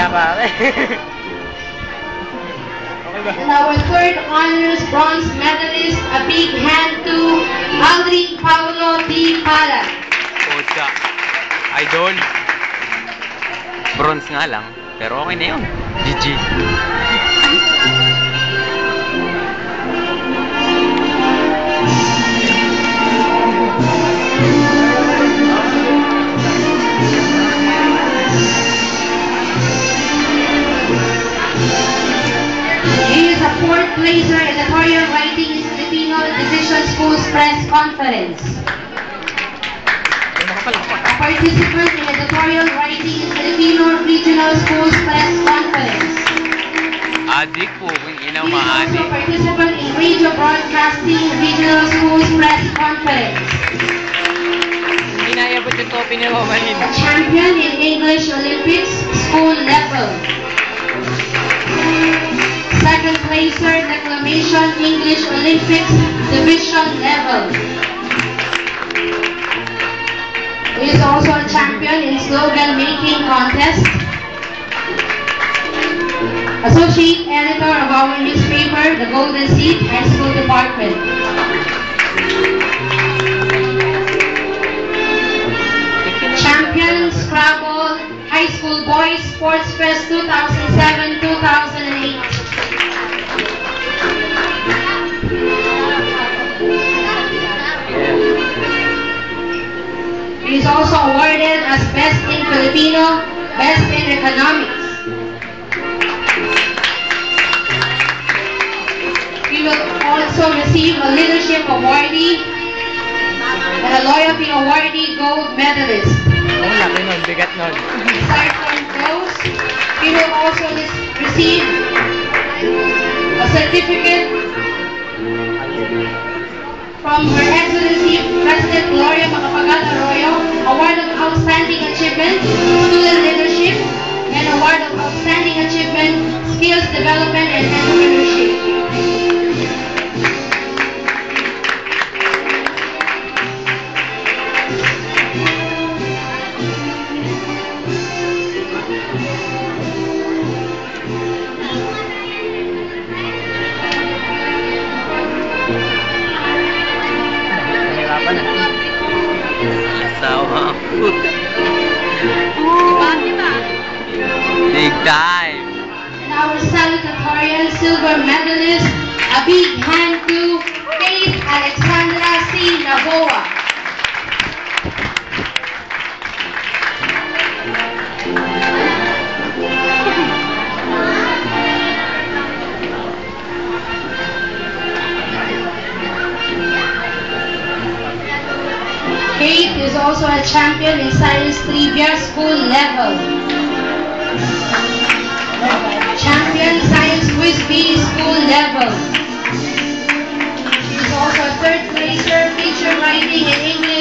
Kaya pare. And our third honors bronze medalist, a big hand to Aldrin Paulo D. Pala. Pucha. Idol. Bronze nga lang. Pero okay na yun. GG. He is a fourth placer in editorial writing in Filipino Division Schools Press Conference. A participant in editorial writing in Filipino Regional Schools Press Conference. Adik po. Kung He inaw is also maadik. a participant in Radio Broadcasting Regional Schools Press Conference. Hindi naiabot yung topi ni Romanin. A champion in English Olympics school level. Second placer declamation English Olympics division level. He is also a champion in slogan making contest. Associate editor of our newspaper, The Golden Seed High School Department. Champion Scrabble High School Boys Sports Fest 2007-2008. He is also awarded as Best in Filipino, Best in Economics. He will also receive a Leadership Awardee and a Loyalty Awardee Gold Medalist. Oo, laki nun. Bigat nun. Aside from those, he will also receive a certificate from Her Excellency President Gloria Macapagal Arroyo, Award of Outstanding Achievement, Student Leadership, and Award of Outstanding Achievement, Skills Development and Entrepreneurship. Nahirapan na. Asawa ako. Big time. And our salutatorian silver medalist, a big hand to Faith Alexandra C. Navoa. Kate is also a champion in science trivia school level. Champion science quiz bee school level. She is also a third placer feature writing in English